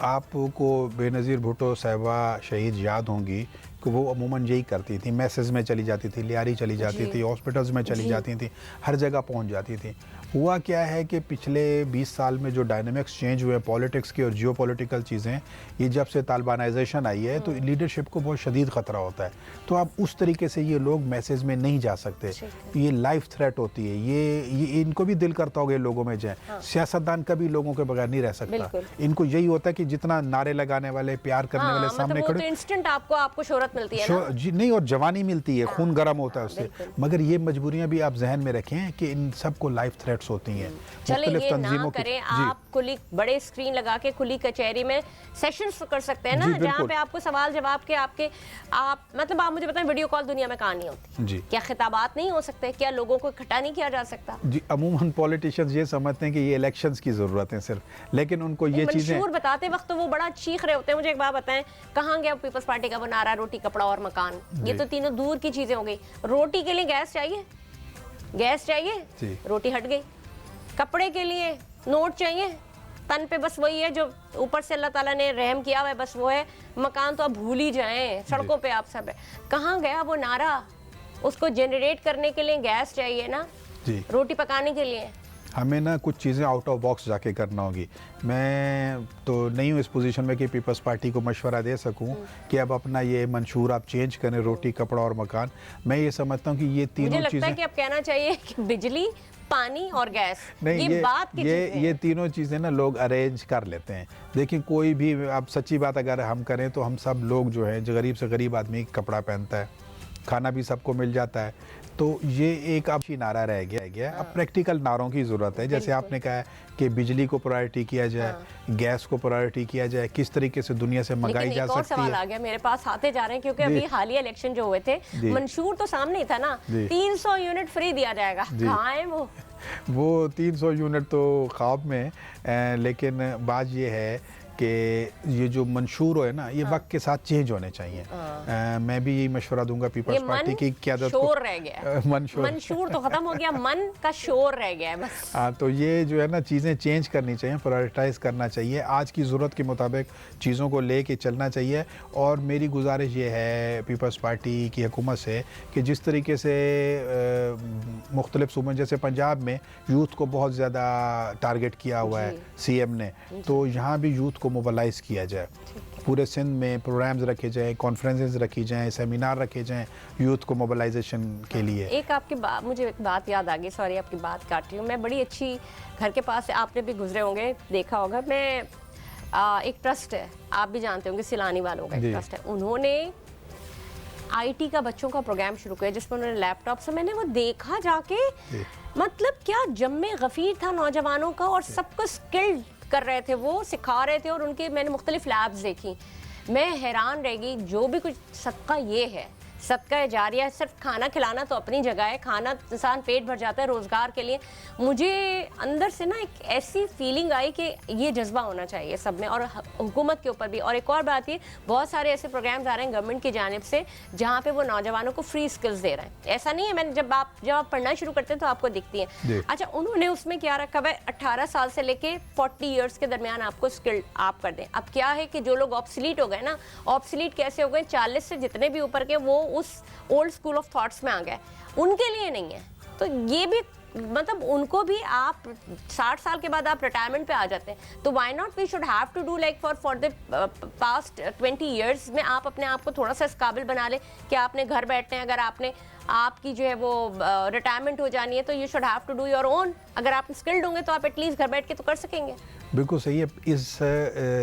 आपको बेनज़ीर भुट्टो साहिबा शहीद याद होंगी कि वो अमूमन यही करती थी, मैसेज में चली जाती थी, लियारी चली जाती थी, हॉस्पिटल्स में चली जाती थी, हर जगह पहुंच जाती थी। हुआ क्या है कि पिछले 20 साल में जो डायनामिक्स चेंज हुए पॉलिटिक्स की और जियो पॉलिटिकल चीज़ें, ये जब से तालिबानाइजेशन आई है तो लीडरशिप को बहुत शदीद ख़तरा होता है। तो अब उस तरीके से ये लोग मैसेज में नहीं जा सकते, ये लाइफ थ्रेट होती है, ये इनको भी दिल करता होगा लोगों में जाए। सियासतदान कभी लोगों के बगैर नहीं रह सकता, इनको यही होता है कि जितना नारे लगाने वाले, प्यार करने वाले सामने खड़े, इंस्टेंट आपको शोहरत मिलती है ना? जी नहीं, और जवानी मिलती है, खून गर्म होता है उससे। मगर ये मजबूरियां भी आप जहन में रखें कि इन सबको लाइफ थ्रेट्स होती हैं। चले ये ना करें, आप खुली बड़े स्क्रीन लगा के खुली कचहरी में सेशंस कर सकते हैं ना, जहाँ पे आपको सवाल जवाब के आप मतलब आप मुझे बताएं, वीडियो कॉल दुनिया में कहाँ नहीं होती जी? क्या खिताबात नहीं हो सकते? क्या लोगों को इकट्ठा नहीं किया जा सकता जी? अमूमन पॉलिटिशियंस ये समझते हैं कि ये इलेक्शंस की जरूरत है सिर्फ, लेकिन उनको ये चीजें मंशूर बताते वक्त तो वो बड़ा चीख रहे होते हैं। मुझे एक बात बताएं, कहाँ गया पीपल्स पार्टी का वो नारा, रोटी कपड़ा और मकान? ये तो तीनों दूर की चीजें हो गई। रोटी के लिए गैस चाहिए, गैस चाहिए, रोटी हट गई। कपड़े के लिए नोट चाहिए, तन पे बस वही है जो ऊपर से अल्लाह ताला ने रहम किया हुआ है, बस वो है। मकान तो आप भूल ही जाएं, सड़कों पे आप सब है। कहाँ गया वो नारा? उसको जनरेट करने के लिए गैस चाहिए ना जी, रोटी पकाने के लिए हमें ना कुछ चीज़ें आउट ऑफ बॉक्स जाके करना होगी। मैं तो नहीं हूँ इस पोजीशन में कि पीपल्स पार्टी को मशवरा दे सकूँ कि अब अपना ये मंशूर आप चेंज करें, रोटी कपड़ा और मकान। मैं ये समझता हूँ कि ये तीनों चीज़ें, मुझे लगता है कि अब कहना चाहिए कि बिजली, पानी और गैस, नहीं, ये तीनों चीज़ें ना लोग अरेंज कर लेते हैं। देखिए कोई भी, अब सच्ची बात अगर हम करें तो हम सब लोग जो है, जो गरीब से गरीब आदमी कपड़ा पहनता है, खाना भी सबको मिल जाता है। तो ये एक अब नारा रह गया। अब प्रैक्टिकल नारों की ज़रूरत है। जैसे आपने कहा है कि बिजली को प्रायोरिटी किया जाए, गैस को प्रायोरिटी किया जाए, किस तरीके से दुनिया से मंगाई जा सकती है। सवाल आ गया मेरे पास, आते जा रहे हैं, क्योंकि अभी हालिया इलेक्शन जो हुए थे, मंशूर तो सामने ही था ना, 300 यूनिट फ्री दिया जाएगा। कहाँ है वो 300 यूनिट तो ख्वाब में, लेकिन बात ये है कि ये जो मंशूर है ना, ये वक्त के साथ चेंज होने चाहिए। मैं भी यही मशवरा दूंगा पीपल्स पार्टी की क़यादत को। शोर रह गया, मंशूर तो खत्म हो गया, मन का शोर रह गया है बस। हाँ, तो ये जो है ना चीज़ें चेंज करनी चाहिए, प्रायोरिटाइज करना चाहिए, आज की ज़रूरत के मुताबिक चीज़ों को लेके चलना चाहिए। और मेरी गुजारिश ये है पीपल्स पार्टी की हुकूमत से कि जिस तरीके से मुख्तलिफ सूबों जैसे पंजाब में यूथ को बहुत ज़्यादा टारगेट किया हुआ है CM ने, तो यहाँ भी यूथ को मोबालाइज किया जाए। पूरे सिंध में प्रोग्राम्स रखे जाए, कॉन्फ्रेंसेस रखी जाएं, सेमिनार रखे जाएं यूथ को मोबालाइजेशन के लिए। एक आपकी बात, मुझे एक बात याद आ गई, सॉरी आपकी बात काट रही हूँ मैं। बड़ी अच्छी, घर के पास से आपने भी गुजरे होंगे, देखा होगा, मैं एक ट्रस्ट है, आप भी जानते होंगे, सिलानी वालों का एक ट्रस्ट है, उन्होंने IT का बच्चों का प्रोग्राम शुरू किया जिसमें उन्होंने लैपटॉप से, मैंने वो देखा जाके, मतलब क्या जम्मे गफीर था नौजवानों का, और सबको स्किल्ड कर रहे थे, वो सिखा रहे थे, और उनके मैंने मुख्तलिफ लैब्स देखी। मैं हैरान रह गई। जो भी कुछ सदका ये है, सदका जारिया, सिर्फ खाना खिलाना तो अपनी जगह है, खाना इंसान पेट भर जाता है रोज़गार के लिए। मुझे अंदर से ना एक ऐसी फीलिंग आई कि ये जज्बा होना चाहिए सब में, और हुकूमत के ऊपर भी। और एक और बात, ये बहुत सारे ऐसे प्रोग्राम्स आ रहे हैं गवर्नमेंट की जानिब से जहाँ पे वो नौजवानों को फ्री स्किल्स दे रहे हैं। ऐसा नहीं है, मैंने जब आप पढ़ना शुरू करते हैं तो आपको दिखती है। अच्छा, उन्होंने उसमें क्या रखा हुआ है, 18 साल से लेके 40 ईयर्स के दरमियान आपको स्किल्ड आप कर दें। अब क्या है कि जो लोग ऑब्सलीट हो गए ना, ऑब्सलीट कैसे हो गए, 40 से जितने भी ऊपर के, वो उस ओल्ड स्कूल ऑफ थॉट्स में आ गए, उनके लिए नहीं है। तो ये भी मतलब उनको भी, आप 60 साल के बाद आप रिटायरमेंट पे आ जाते हैं, तो why not we should have to do like for the past 20 years में आप अपने आप को थोड़ा सा इस काबिल बना ले कि आपने घर बैठने, अगर आपकी जो है वो रिटायरमेंट हो जानी है, तो you should have to do your own. अगर आप स्किल्ड होंगे तो आप एटलीस्ट घर बैठ के तो कर सकेंगे। बिल्कुल सही है। इस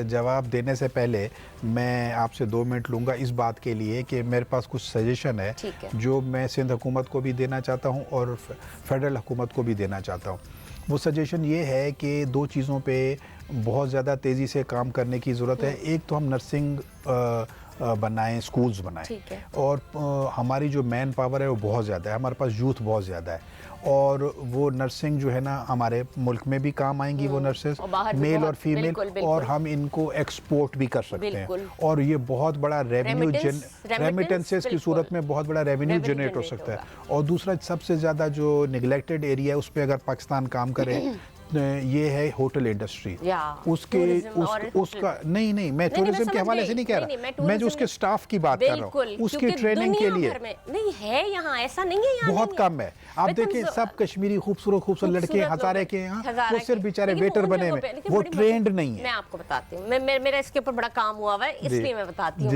जवाब देने से पहले मैं आपसे 2 मिनट लूँगा इस बात के लिए कि मेरे पास कुछ सजेशन है जो मैं सिंध हुकूमत को भी देना चाहता हूँ और फेडरल हुकूमत को भी देना चाहता हूँ। वो सजेशन ये है कि 2 चीज़ों पे बहुत ज़्यादा तेज़ी से काम करने की ज़रूरत है। एक तो हम नर्सिंग बनाएं, स्कूल्स बनाएं। ठीक है। और हमारी जो मैन पावर है वो बहुत ज़्यादा है, हमारे पास यूथ बहुत ज़्यादा है, और वो नर्सिंग जो है ना हमारे मुल्क में भी काम आएंगी वो नर्सेज, और बाहर भी मेल और बहुत, फीमेल, बिल्कुल, बिल्कुल। और हम इनको एक्सपोर्ट भी कर सकते हैं, बिल्कुल। और ये बहुत बड़ा रेवेन्यू रेमिटेंसेस की बिल्कुल। सूरत में बहुत बड़ा रेवेन्यू जनरेट हो सकता है। और दूसरा सबसे ज़्यादा जो निगलेक्टेड एरिया है उस पर अगर पाकिस्तान काम करे ये है होटल इंडस्ट्री। उसके उसका नहीं मैं टूरिज्म के हवाले से नहीं कह रहा, मैं जो उसके स्टाफ की बात कर रहा हूँ, उसकी ट्रेनिंग के लिए नहीं है यहाँ, ऐसा नहीं है यहाँ, बहुत कम है। आप देखिए सब कश्मीरी खूबसूरत लड़के हजारे के यहाँ, वो सिर्फ बेचारे वेटर बने हुए, वो ट्रेंड नहीं है। मैं आपको बताती हूँ, मेरा इसके ऊपर बड़ा काम हुआ हुआ है, इसलिए मैं बताती हूँ।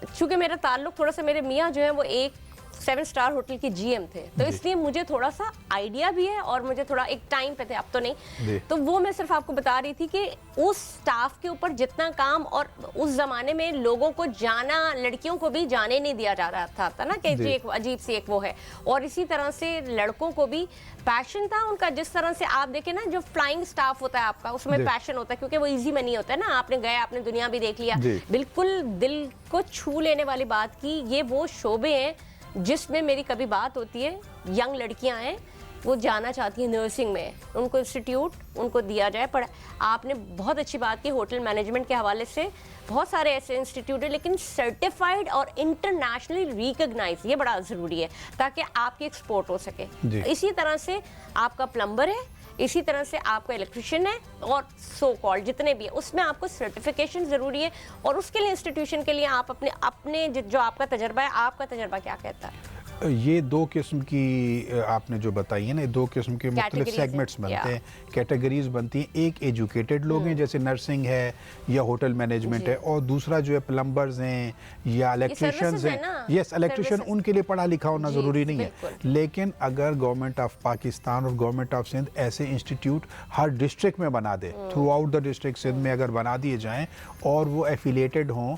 चूंकि मेरा ताल्लुक थोड़ा सा, मेरे मियाँ जो है वो एक 7 स्टार होटल की जीएम थे, तो इसलिए मुझे थोड़ा सा आइडिया भी है, और मुझे थोड़ा एक टाइम पे थे, अब तो नहीं। तो वो मैं सिर्फ आपको बता रही थी कि उस स्टाफ के ऊपर जितना काम, और उस जमाने में लोगों को जाना, लड़कियों को भी जाने नहीं दिया जा रहा था ना, कि जी एक अजीब सी एक वो है। और इसी तरह से लड़कों को भी पैशन था उनका, जिस तरह से आप देखें ना, जो फ्लाइंग स्टाफ होता है आपका, उसमें पैशन होता है, क्योंकि वो इजी में नहीं होता है ना, आपने गए, आपने दुनिया भी देख लिया। बिल्कुल दिल को छू लेने वाली बात की, ये वो शोबे हैं जिसमें मेरी कभी बात होती है, यंग लड़कियां हैं वो जाना चाहती हैं नर्सिंग में, उनको इंस्टीट्यूट उनको दिया जाए। पर आपने बहुत अच्छी बात की, होटल मैनेजमेंट के हवाले से बहुत सारे ऐसे इंस्टीट्यूट हैं, लेकिन सर्टिफाइड और इंटरनेशनली रिकॉग्नाइज, ये बड़ा ज़रूरी है ताकि आपकी एक्सपोर्ट हो सके। इसी तरह से आपका प्लम्बर है, इसी तरह से आपका इलेक्ट्रिशियन है, और सो कॉल्ड जितने भी है, उसमें आपको सर्टिफिकेशन ज़रूरी है। और उसके लिए इंस्टीट्यूशन के लिए आप अपने जो आपका तजर्बा है, आपका तजर्बा क्या कहता है? ये दो किस्म की आपने जो बताई है ना, दो किस्म के मुख्तलिफ सेगमेंट्स बनते हैं, कैटेगरीज बनती हैं। एक एजुकेटेड लोग हैं, जैसे नर्सिंग है या होटल मैनेजमेंट है, और दूसरा जो है प्लम्बर्स हैं या इलेक्ट्रिशियंस हैं। यस, इलेक्ट्रिशियन, उनके लिए पढ़ा लिखा होना ज़रूरी नहीं है, लेकिन अगर गवर्नमेंट ऑफ पाकिस्तान और गवर्नमेंट ऑफ सिंध ऐसे इंस्टीट्यूट हर डिस्ट्रिक्ट में बना दे, throughout the district Sindh में अगर बना दिए जाएँ, और वो एफिलिएटेड हों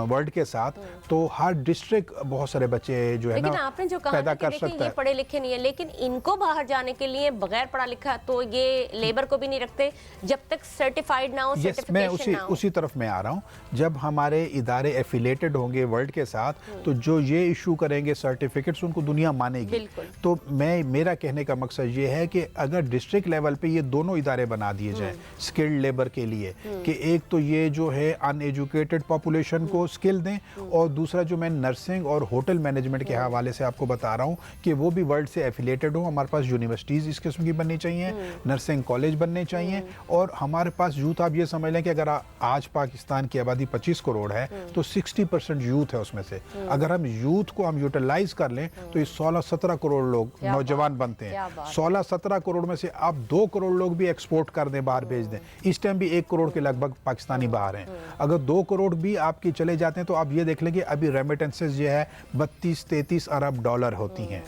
वर्ल्ड के साथ, तो हर डिस्ट्रिक्ट बहुत सारे बच्चे जो है ना आपने जो कहा पैदा कर सकता है। ये पढ़े लिखे नहीं है, लेकिन इनको बाहर जाने के लिए बगैर पढ़ा लिखा तो ये लेबर को भी नहीं रखते जब तक सर्टिफाइड ना हो, सर्टिफिकेशन ना हो। उसी तरफ मैं आ रहा हूँ। जब हमारे इदारे एफिलेटेड होंगे वर्ल्ड के साथ, तो जो ये इशू करेंगे सर्टिफिकेट्स, उनको दुनिया मानेगी। तो मेरा कहने का मकसद ये है कि अगर डिस्ट्रिक्ट लेवल पे ये दोनों इदारे बना दिए जाएं स्किल्ड लेबर के लिए, कि एक तो ये जो है अनएजुकेटेड पॉपुलेशन को स्किल दें, और दूसरा जो मैं नर्सिंग और होटल मैनेजमेंट के हवाले से आपको बता रहा हूँ कि वो भी वर्ल्ड से एफिलेटेड हो। हमारे पास यूनिवर्सिटीज़ इस किस्म की बननी चाहिए, नर्सिंग कॉलेज बनने चाहिए, और हमारे पास यूथ, आप ये समझ लें कि अगर आज पाकिस्तान की आबादी 25 करोड़ है, तो 60% यूथ है उसमें से। अगर हम यूथ को हम यूटिलाइज कर लें, तो ये 16-17 करोड़ लोग नौजवान बनते हैं। 16-17 करोड़ में से आप 2 करोड़ लोग भी एक्सपोर्ट कर दें, बाहर भेज दें, इस टाइम भी 1 करोड़ के लगभग पाकिस्तानी बाहर हैं। अगर 2 करोड़ भी आपकी चले जाते हैं, तो आप ये देख लेंगे अभी रेमिटेंसेस जो है 32-33 अरब डॉलर होती हैं।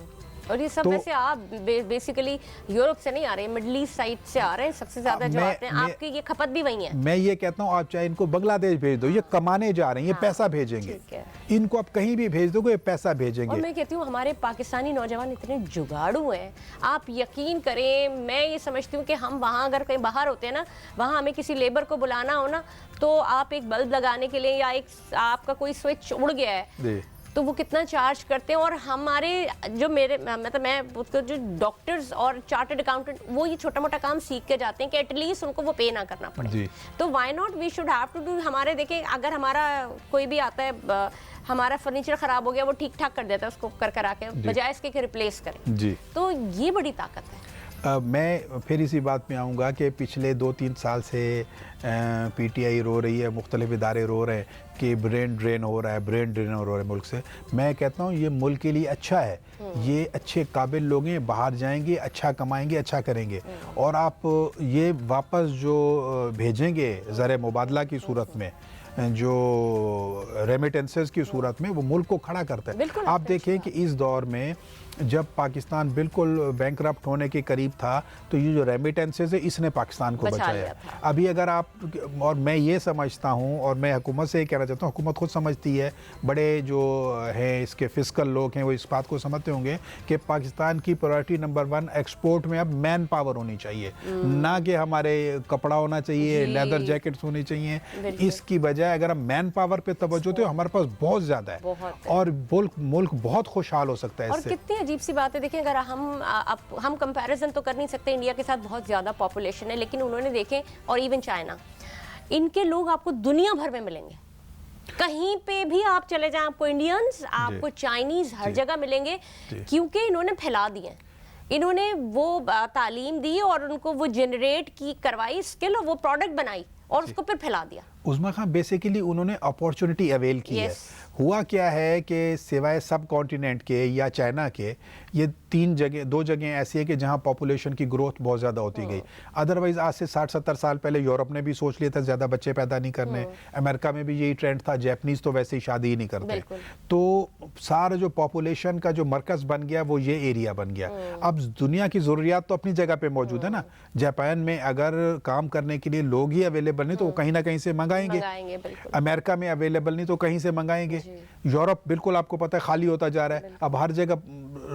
और ये सब वैसे आप बेसिकली यूरोप से नहीं आ रहे, मिडल ईस्ट साइड से आ रहे हैं सबसे ज्यादा जो आते हैं, आपकी ये खपत भी वही है। मैं ये कहता हूँ, आप चाहे इनको बांग्लादेश भेज दो, ये कमाने जा रहे हैं, ये पैसा भेजेंगे। इनको आप कहीं भी भेज दोगे, ये पैसा भेजेंगे। और मैं कहती हूँ हमारे पाकिस्तानी नौजवान इतने जुगाड़ू हैं, आप यकीन करें, मैं ये समझती हूँ कि हम वहाँ अगर कहीं बाहर होते हैं ना, वहाँ हमें किसी लेबर को बुलाना हो ना, तो आप एक बल्ब लगाने के लिए, या एक आपका कोई स्विच उड़ गया है, तो वो कितना चार्ज करते हैं। और हमारे जो मतलब मैं उसको जो डॉक्टर्स और चार्टर्ड अकाउंटेंट, वो ये छोटा मोटा काम सीख के जाते हैं कि एटलीस्ट उनको वो पे ना करना पड़े। तो why not, we should have to do. हमारे देखें, अगर हमारा कोई भी आता है, हमारा फर्नीचर खराब हो गया, वो ठीक ठाक कर देता है उसको कर आके, बजाय इसके कि रिप्लेस करें जी। तो ये बड़ी ताकत है। मैं फिर इसी बात में आऊँगा कि पिछले 2-3 साल से पीटीआई रो रही है, मुख्तलिफ इदारे रो रहे हैं कि ब्रेन ड्रेन हो रहा है मुल्क से। मैं कहता हूँ ये मुल्क के लिए अच्छा है, ये अच्छे काबिल लोग हैं, बाहर जाएंगे, अच्छा कमाएंगे, अच्छा करेंगे, और आप ये वापस जो भेजेंगे ज़र मुबादला की सूरत में, जो रेमिटेंसेस की सूरत में, वो मुल्क को खड़ा करता है। आप देखें कि इस दौर में जब पाकिस्तान बिल्कुल बैंकरप्ट होने के करीब था, तो ये जो रेमिटेंसेस है, इसने पाकिस्तान को बचाया। अभी अगर आप, और मैं ये समझता हूँ, और मैं हुकूमत से ये कहना चाहता हूँ, हुकूमत खुद समझती है, बड़े जो हैं इसके फिस्कल लोग हैं, वो इस बात को समझते होंगे कि पाकिस्तान की प्रायोरिटी नंबर 1 एक्सपोर्ट में अब मैन पावर होनी चाहिए, ना कि हमारे कपड़ा होना चाहिए, लेदर जैकेट्स होनी चाहिए। इसकी वजह बजाय अगर हम मैन पावर पे तवज्जो दें, हमारे पास बहुत ज़्यादा है और मुल्क बहुत खुशहाल हो सकता है और इससे। कितनी अजीब सी बात है, देखिए अगर हम कंपैरिजन तो कर नहीं सकते, इंडिया के साथ बहुत ज़्यादा पॉपुलेशन है, लेकिन उन्होंने देखें, और इवन चाइना, इनके लोग आपको दुनिया भर में मिलेंगे, कहीं पे भी आप चले जाएं आपको इंडियंस, आपको चाइनीज हर जगह मिलेंगे, क्योंकि इन्होंने फैला दिए, इन्होंने वो तालीम दी और उनको वो जनरेट की करवाई स्किल और वो प्रोडक्ट बनाई और उसको फिर फैला दिया। उस्मा खान बेसिकली उन्होंने अपॉर्चुनिटी अवेल की है। हुआ क्या है कि सिवाय सब कॉन्टिनेंट के या चाइना के, ये दो जगह ऐसी है कि जहाँ पॉपुलेशन की ग्रोथ बहुत ज़्यादा होती गई। अदरवाइज आज से 60-70 साल पहले यूरोप ने भी सोच लिया था ज़्यादा बच्चे पैदा नहीं करने, अमेरिका में भी यही ट्रेंड था, जैपनीज तो वैसे ही शादी ही नहीं करते। तो सारा जो पॉपुलेशन का जो मरकज बन गया वो ये एरिया बन गया। अब दुनिया की ज़रूरियात तो अपनी जगह पे मौजूद है ना। जापान में अगर काम करने के लिए लोग ही अवेलेबल नहीं तो वो कहीं ना कहीं से मंगाएंगे, अमेरिका में अवेलेबल नहीं तो कहीं से मंगाएंगे, यूरोप बिल्कुल आपको पता है खाली होता जा रहा है। अब हर जगह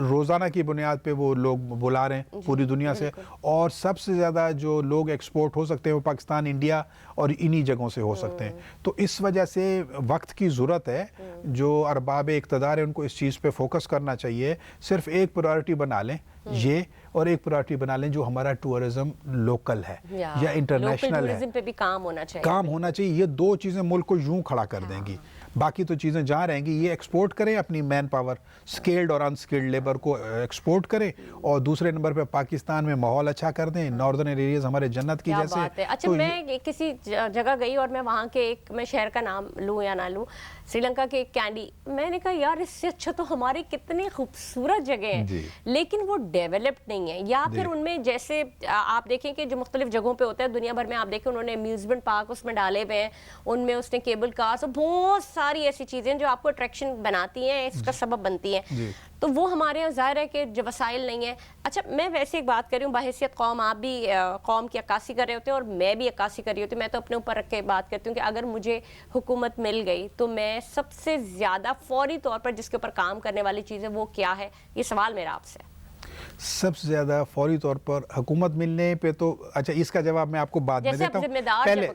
रोज़ाना की बुनियाद पे वो लोग बुला रहे हैं पूरी दुनिया से, और सबसे ज़्यादा जो लोग एक्सपोर्ट हो सकते हैं वो पाकिस्तान, इंडिया और इन्हीं जगहों से हो सकते हैं। तो इस वजह से वक्त की ज़रूरत है, जो अरबाब इक़्तिदार है उनको इस चीज़ पे फोकस करना चाहिए। सिर्फ एक प्रायोरिटी बना लें ये, और एक प्रायोरिटी बना लें जो हमारा टूरिज्म लोकल है या इंटरनेशनल है, पे भी काम होना चाहिए। ये दो चीज़ें मुल्क को यूं खड़ा कर देंगी, बाकी तो चीज़ें जहाँ रहेंगी। ये एक्सपोर्ट करें अपनी मैन पावर, स्किल्ड और अनस्किल्ड लेबर को एक्सपोर्ट करें, और दूसरे नंबर पे पाकिस्तान में माहौल अच्छा कर दें, नॉर्दर्न एरियाज हमारे जन्नत की जैसे। अच्छा तो मैं किसी जगह गई और मैं वहाँ के मैं शहर का नाम लूँ या ना लूँ, श्रीलंका के एक कैंडी, मैंने कहा यार इससे अच्छा तो हमारी कितनी खूबसूरत जगह है, लेकिन वो डेवलप्ड नहीं है। या फिर उनमें जैसे आप देखें कि जो मुख्तलिफ जगहों पे होता है दुनिया भर में, आप देखें उन्होंने अम्यूजमेंट पार्क उसमें डाले हुए हैं, उनमें उसने केबल कार्स और बहुत सारी ऐसी चीजें जो आपको अट्रैक्शन बनाती हैं, इसका सबब बनती हैं। तो वो हमारे यहाँ ज़ाहिर है कि जो वसाइल नहीं है। अच्छा मैं वैसे एक बात कर रही हूँ, बाहैसियत कौम, आप भी कौम की अक्कासी कर रहे होते हैं और मैं भी अक्कासी कर रही होती हूँ। मैं तो अपने ऊपर रख के बात करती हूँ कि अगर मुझे हुकूमत मिल गई तो मैं सबसे ज़्यादा फौरी तौर पर जिसके ऊपर काम करने वाली चीज़ है वो क्या है, ये सवाल मेरा आपसे। सबसे ज़्यादा फौरी तौर पर हुकूमत मिलने पे तो, अच्छा इसका जवाब मैं आपको बाद में देता हूँ,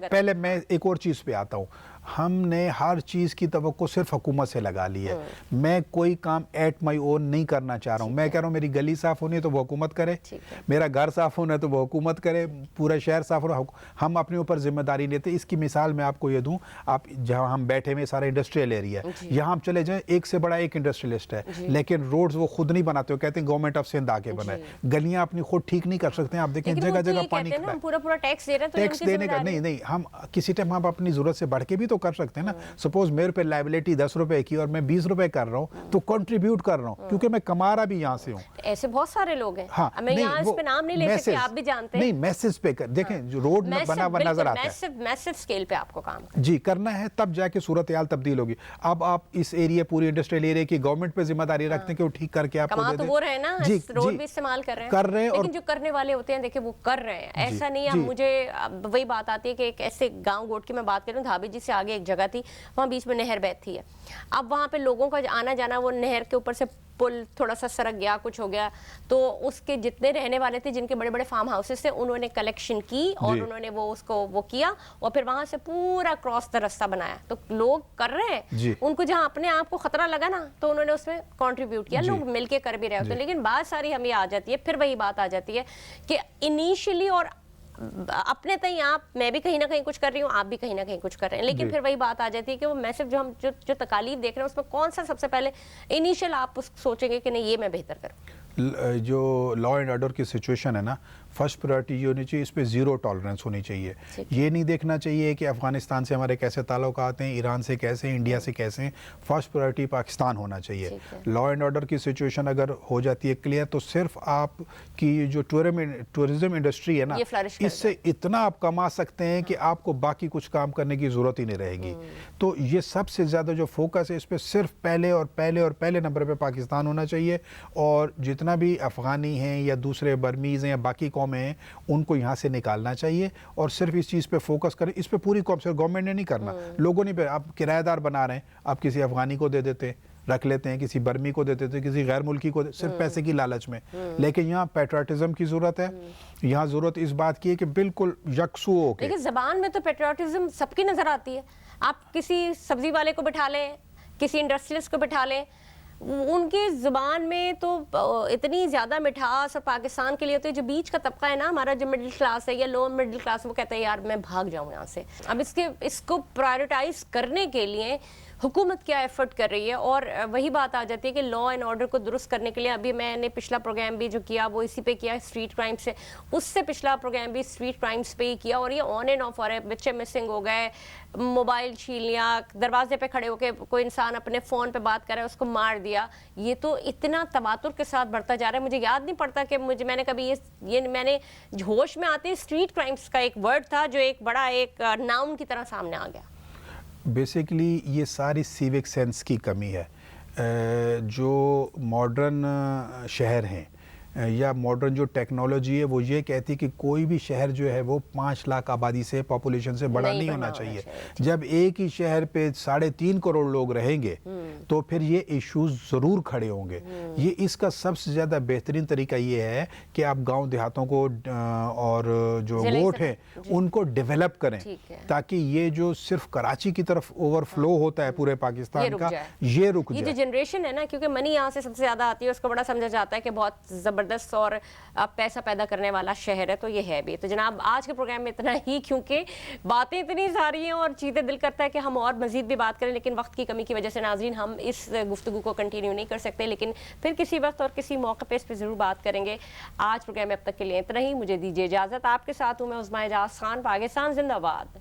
पहले मैं एक और चीज़ पे आता हूँ। हमने हर चीज़ की तवक्को सिर्फ हुकूमत से लगा ली है। मैं कोई काम एट माई ओन नहीं करना चाह रहा हूँ। मैं कह रहा हूँ मेरी गली साफ़ होनी है तो वो हुकूमत करे, मेरा घर साफ़ होना है तो वो हुकूमत करे, पूरा शहर साफ़ होना, हम अपने ऊपर जिम्मेदारी लेते। इसकी मिसाल मैं आपको ये दूँ, आप जहाँ हम बैठे हुए सारा इंडस्ट्रियल एरिया है, यहाँ हम चले जाएँ, एक से बड़ा एक इंडस्ट्रियलिस्ट है, लेकिन रोड्स वो खुद नहीं बनाते हो, कहते हैं गवर्नमेंट ऑफ सिंध आके बनाए। गलियाँ अपनी खुद ठीक नहीं कर सकते हैं। आप देखें जगह जगह पानी, पूरा टैक्स देने का नहीं, हम किसी टाइम हम अपनी ज़रूरत से बढ़ के भी तो कर सकते हैं ना। सपोज मेरे पे लायबिलिटी 10 रुपए की और मैं 20 रुपए कर रहा हूँ तो कंट्रीब्यूट कर रहा हूँ, क्योंकि मैं कमा रहा भी यहाँ से हूँ। ऐसे बहुत सारे लोग हैं। हाँ, मैं यहाँ इस पे नाम नहीं ले सकती, आप भी जानते हैं। नहीं, मैसेज पे कर देखें, जो रोड बना हुआ नजर आता है, मैसिव स्केल पे आपको काम जी करना है, तब जाके सूरत हाल तब्दील होगी। अब आप इस एरिया, पूरी इंडस्ट्रियल एरिया की गवरमेंट पे जिम्मेदारी रखते हैं कि वो ठीक करके आपको दे दे। तो वो रहे ना, रोड भी इस्तेमाल कर रहे हैं, लेकिन जो करने वाले होते हैं देखिए वो कर रहे हैं, ऐसा नहीं है। मुझे वही बात आती है कि एक ऐसे गाँव गोट की मैं बात करूँ, धाबी जी से आगे एक जगह थी, वहाँ बीच में नहर बहती है। अब वहाँ पे लोगों का आना जाना, वो नहर के ऊपर से पुल थोड़ा सा सरक गया, कुछ हो गया, तो उसके जितने रहने वाले थे, जिनके बड़े बड़े फार्म हाउसेस थे, उन्होंने कलेक्शन की और उन्होंने वो किया और फिर वहां से पूरा क्रॉस द रास्ता बनाया। तो लोग कर रहे हैं, उनको जहां अपने आप को खतरा लगा ना तो उन्होंने उसमें कंट्रीब्यूट किया, लोग मिलके कर भी रहे होते हैं। लेकिन बात सारी हमें आ जाती है, फिर वही बात आ जाती है कि इनिशियली और अपने तय मैं भी कहीं ना कहीं कुछ कर रही हूँ, आप भी कहीं ना कहीं कुछ कर रहे हैं, लेकिन फिर वही बात आ जाती है कि वो मैसेज जो हम जो तकालीफ देख रहे हैं उसमें कौन सा सबसे पहले इनिशियल आप सोचेंगे कि नहीं ये मैं बेहतर करूँ। जो लॉ एंड ऑर्डर की सिचुएशन है ना, फर्स्ट प्रायोरिटी ये होनी चाहिए, इस पे ज़ीरो टॉलरेंस होनी चाहिए। ये नहीं देखना चाहिए कि अफ़गानिस्तान से हमारे कैसे ताल्लुकात हैं, ईरान से कैसे हैं, इंडिया से कैसे हैं। फर्स्ट प्रायोरिटी पाकिस्तान होना चाहिए। लॉ एंड ऑर्डर की सिचुएशन अगर हो जाती है क्लियर, तो सिर्फ आपकी जो टूरिज़्म इंडस्ट्री है ना, इससे इतना आप कमा सकते हैं कि आपको बाकी कुछ काम करने की ज़रूरत ही नहीं रहेगी। तो ये सबसे ज़्यादा जो फोकस है इस पर सिर्फ पहले नंबर पर पाकिस्तान होना चाहिए। और जितना भी अफ़गानी हैं या दूसरे बर्मीज़ हैं या बाकी कौमें हैं, उनको यहाँ से निकालना चाहिए और सिर्फ इस चीज़ पे फोकस करें। इस पे पूरी कौम से, गवर्नमेंट ने नहीं करना, लोगों ने, आप किराएदार बना रहे हैं, आप किसी अफ़गानी को दे देते, रख लेते हैं, किसी बर्मी को देते थे, किसी गैर मुल्की को सिर्फ पैसे की लालच में। लेकिन यहाँ पेट्रियाटिज्म की ज़रूरत है, यहाँ ज़रूरत इस बात की है कि बिल्कुल यकसू हो के। लेकिन ज़बान में तो पेट्रियाटिज्म सबकी नज़र आती है। आप किसी सब्जी वाले को बिठा लें, किसी इंडस्ट्रियलिस्ट को बिठा लें, उनकी ज़ुबान में तो इतनी ज़्यादा मिठास और पाकिस्तान के लिए होती है। जो बीच का तबका है ना हमारा, जो मिडिल क्लास है या लोअर मिडिल क्लास, वो कहता है यार मैं भाग जाऊँ यहाँ से। अब इसको प्रायोरिटाइज करने के लिए हुकूमत क्या एफर्ट कर रही है, और वही बात आ जाती है कि लॉ एंड ऑर्डर को दुरुस्त करने के लिए अभी मैंने पिछला प्रोग्राम भी जो किया वो इसी पे किया, स्ट्रीट क्राइम से। उससे पिछला प्रोग्राम भी स्ट्रीट क्राइम्स पे ही किया, और ये ऑन एंड ऑफ हो रहा है। बच्चे मिसिंग हो गए, मोबाइल छीन लिया, दरवाजे पे खड़े होकर कोई इंसान अपने फ़ोन पे बात कर रहा है उसको मार दिया। ये तो इतना तवातुर के साथ बढ़ता जा रहा है, मुझे याद नहीं पड़ता कि मैंने कभी ये मैंने होश में आते स्ट्रीट क्राइम्स का एक वर्ड था जो एक बड़ा एक नाउन की तरह सामने आ गया। बेसिकली ये सारी सिविक सेंस की कमी है। जो मॉडर्न शहर हैं या मॉडर्न जो टेक्नोलॉजी है वो ये कहती है कि कोई भी शहर जो है वो 5 लाख आबादी से, पॉपुलेशन से बड़ा नहीं होना चाहिए। जब एक ही शहर पे 3.5 करोड़ लोग रहेंगे तो फिर ये इश्यूज ज़रूर खड़े होंगे। ये इसका सबसे ज़्यादा बेहतरीन तरीका ये है कि आप गांव देहातों को और जो वोट हैं उनको डेवलप करें, ताकि ये जो सिर्फ कराची की तरफ ओवरफ्लो होता है पूरे पाकिस्तान का, ये रुक जाए। ये जो जनरेशन है ना, क्योंकि मनी यहाँ से सबसे ज़्यादा आती है, उसको बड़ा समझा जाता है कि बहुत ज़बरदस्त और पैसा पैदा करने वाला शहर है, तो ये है भी। तो जनाब आज के प्रोग्राम में इतना ही, क्योंकि बातें इतनी सारी हैं और चीज़ें दिल करता है कि हम और मज़ीद भी बात करें, लेकिन वक्त की कमी की वजह से नाज़रीन हम इस गुफ्तगू को कंटिन्यू नहीं कर सकते, लेकिन फिर किसी वक्त और किसी मौके पे इस पर ज़रूर बात करेंगे। आज प्रोग्राम में अब तक के लिए इतना ही, मुझे दीजिए इजाज़त। आपके साथ हूँ मैं उस्मा एजाज खान। पाकिस्तान जिंदाबाद।